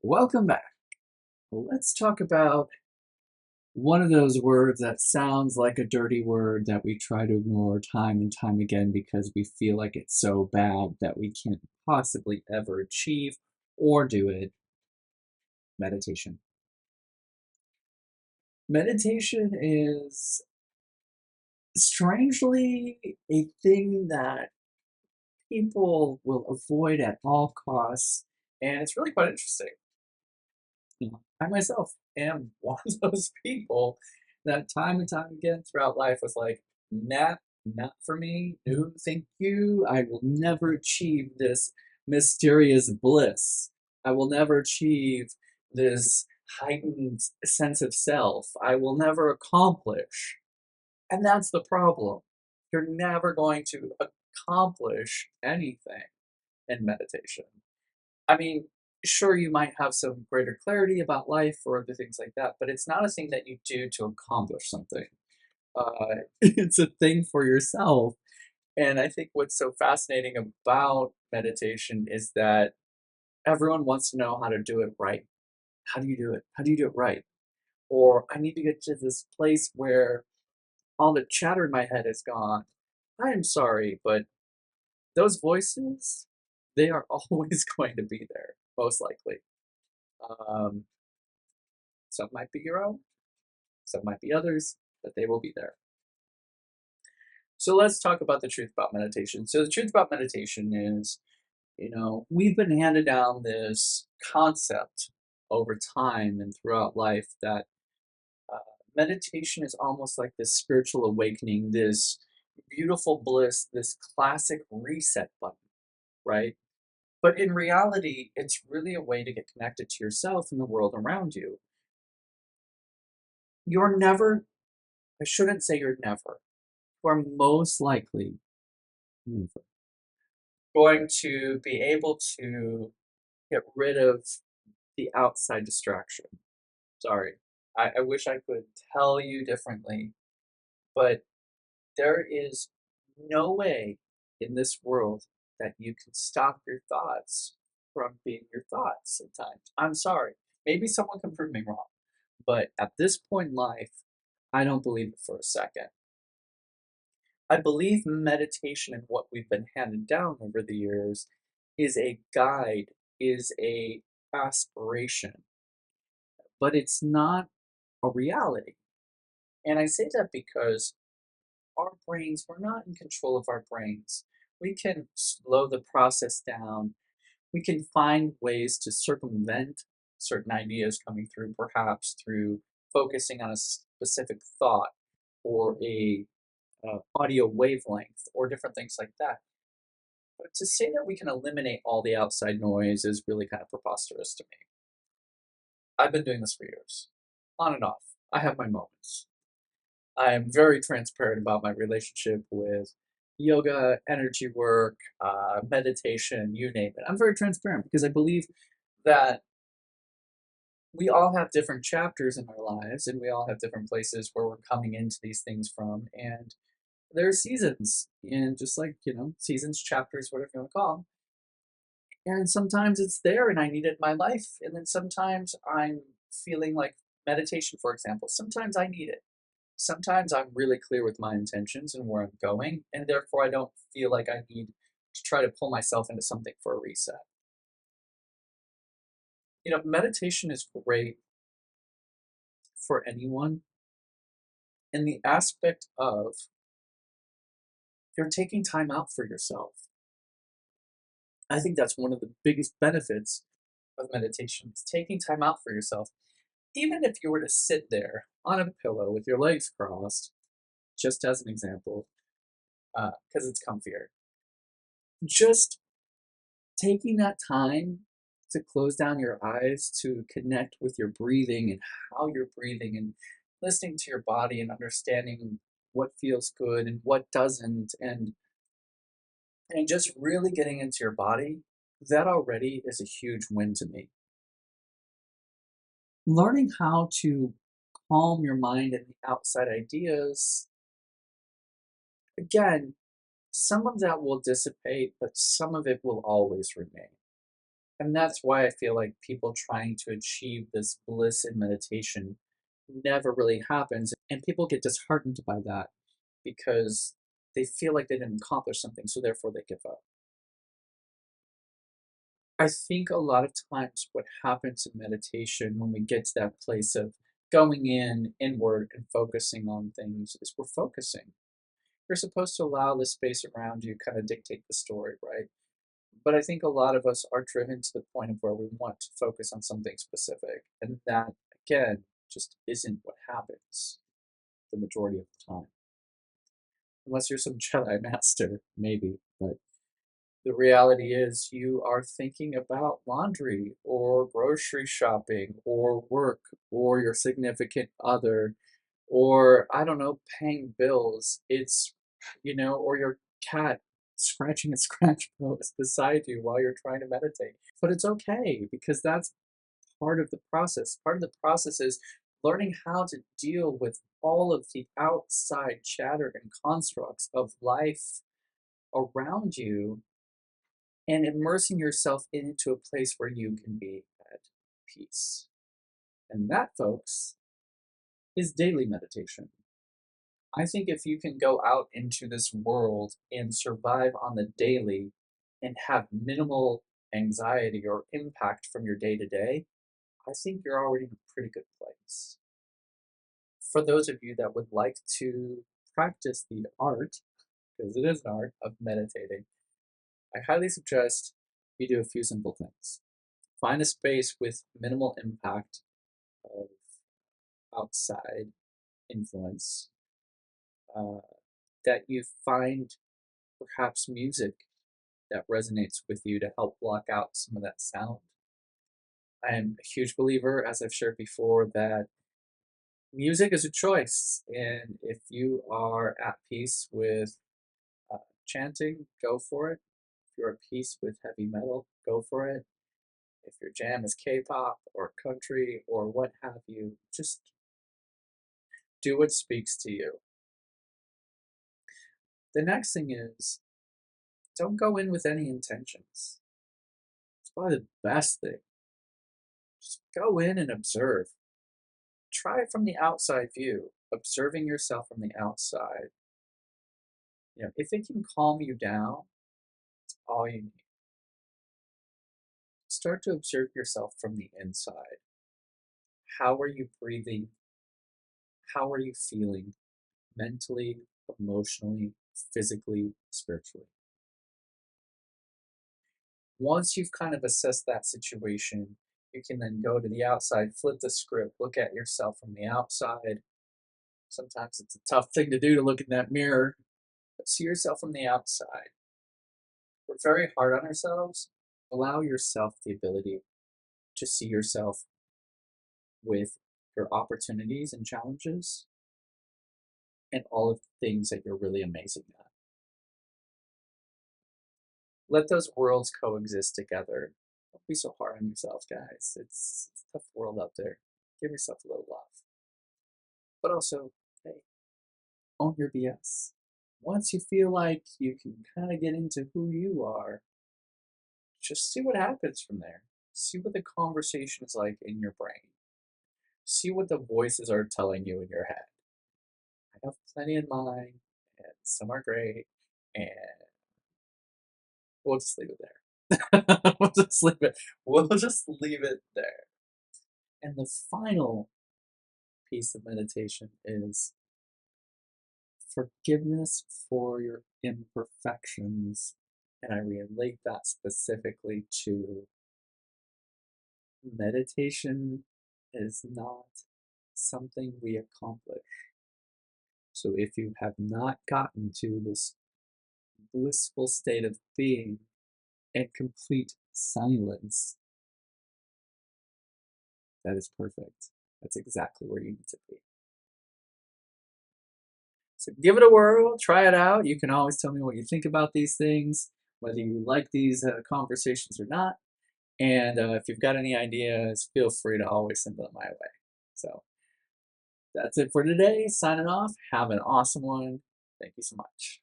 Welcome back. Let's talk about one of those words that sounds like a dirty word that we try to ignore time and time again because we feel like it's so bad that we can't possibly ever achieve or do it. Meditation. Meditation is strangely a thing that people will avoid at all costs, and it's really quite interesting. I myself am one of those people that time and time again throughout life was like, nah, not for me. No, thank you. I will never achieve this mysterious bliss. I will never achieve this heightened sense of self. I will never accomplish. And that's the problem. You're never going to accomplish anything in meditation. I mean, sure, you might have some greater clarity about life or other things like that, but it's not a thing that you do to accomplish something. It's a thing for yourself. And I think what's so fascinating about meditation is that everyone wants to know how to do it right. How do you do it? How do you do it right? Or I need to get to this place where all the chatter in my head is gone. I am sorry, but those voices, they are always going to be there, most likely. Um, some might be your own, some might be others, but they will be there. So let's talk about the truth about meditation. So the truth about meditation is, we've been handed down this concept over time and throughout life that uh, meditation is almost like this spiritual awakening, this beautiful bliss, this classic reset button, right? But in reality, it's really a way to get connected to yourself and the world around you. You're never, I shouldn't say you're never, are most likely going to be able to get rid of the outside distraction. Sorry. I wish I could tell you differently, but there is no way in this world that you can stop your thoughts from being your thoughts sometimes. I'm sorry. Maybe someone can prove me wrong, but at this point in life, I don't believe it for a second. I believe meditation and what we've been handed down over the years is a guide, is a aspiration, but it's not a reality. And I say that because our brains, we're not in control of our brains. We can slow the process down. We can find ways to circumvent certain ideas coming through, perhaps through focusing on a specific thought or a audio wavelength or different things like that. But to say that we can eliminate all the outside noise is really kind of preposterous to me. I've been doing this for years, on and off. I have my moments. I am very transparent about my relationship with yoga, energy work, meditation, you name it. I'm very transparent because I believe that we all have different chapters in our lives and we all have different places where we're coming into these things from. And there are seasons, and just like, seasons, chapters, whatever you want to call them. And sometimes it's there and I need it in my life. And then sometimes I'm feeling like meditation, for example. Sometimes I need it. Sometimes I'm really clear with my intentions and where I'm going. And therefore, I don't feel like I need to try to pull myself into something for a reset. Meditation is great for anyone in the aspect of you're taking time out for yourself. I think that's one of the biggest benefits of meditation is taking time out for yourself. Even if you were to sit there on a pillow with your legs crossed, just as an example, because it's comfier, just taking that time to close down your eyes, to connect with your breathing and how you're breathing, and listening to your body and understanding what feels good and what doesn't, and just really getting into your body, that already is a huge win to me. Learning how to calm your mind and the outside ideas, again, some of that will dissipate, but some of it will always remain. And that's why I feel like people trying to achieve this bliss in meditation never really happens. And people get disheartened by that because they feel like they didn't accomplish something, so therefore they give up. I think a lot of times what happens in meditation when we get to that place of going in inward and focusing on things is we're focusing. You're supposed to allow the space around you kind of dictate the story, right? But I think a lot of us are driven to the point of where we want to focus on something specific. And that, again, just isn't what happens the majority of the time. Unless you're some Jedi master, maybe. But the reality is you are thinking about laundry or grocery shopping or work or your significant other or, I don't know, paying bills. Or your cat scratching a scratch post beside you while you're trying to meditate. But it's okay because that's part of the process. Part of the process is learning how to deal with all of the outside chatter and constructs of life around you and immersing yourself into a place where you can be at peace. And that, folks, is daily meditation. I think if you can go out into this world and survive on the daily and have minimal anxiety or impact from your day to day, I think you're already in a pretty good place. For those of you that would like to practice the art, because it is an art of meditating, I highly suggest you do a few simple things. Find a space with minimal impact of outside influence, uh, that you find perhaps music that resonates with you to help block out some of that sound. I am a huge believer, as I've shared before, that music is a choice. And if you are at peace with chanting, go for it. If you're at peace with heavy metal, go for it. If your jam is K-pop or country or what have you, just do what speaks to you. The next thing is don't go in with any intentions. It's probably the best thing. Just go in and observe. Try it from the outside view, observing yourself from the outside. If it can calm you down, it's all you need. Start to observe yourself from the inside. How are you breathing? How are you feeling mentally, emotionally, physically, spiritually? Once you've kind of assessed that situation, you can then go to the outside, flip the script, look at yourself from the outside. Sometimes it's a tough thing to do to look in that mirror, but see yourself from the outside. We're very hard on ourselves. Allow yourself the ability to see yourself with your opportunities and challenges and all of the things that you're really amazing at. Let those worlds coexist together. Don't be so hard on yourself, guys. It's a tough world out there. Give yourself a little love. But also, hey, own your BS. Once you feel like you can kind of get into who you are, just see what happens from there. See what the conversation is like in your brain. See what the voices are telling you in your head. I have plenty in mind, and some are great, and we'll just leave it there. we'll just leave it. We'll just leave it there. And the final piece of meditation is forgiveness for your imperfections. And I relate that specifically to meditation is not something we accomplish. So if you have not gotten to this blissful state of being and complete silence, that is perfect. That's exactly where you need to be. So give it a whirl, try it out. You can always tell me what you think about these things, whether you like these conversations or not. And if you've got any ideas, feel free to always send them my way. So that's it for today. Signing off. Have an awesome one. Thank you so much.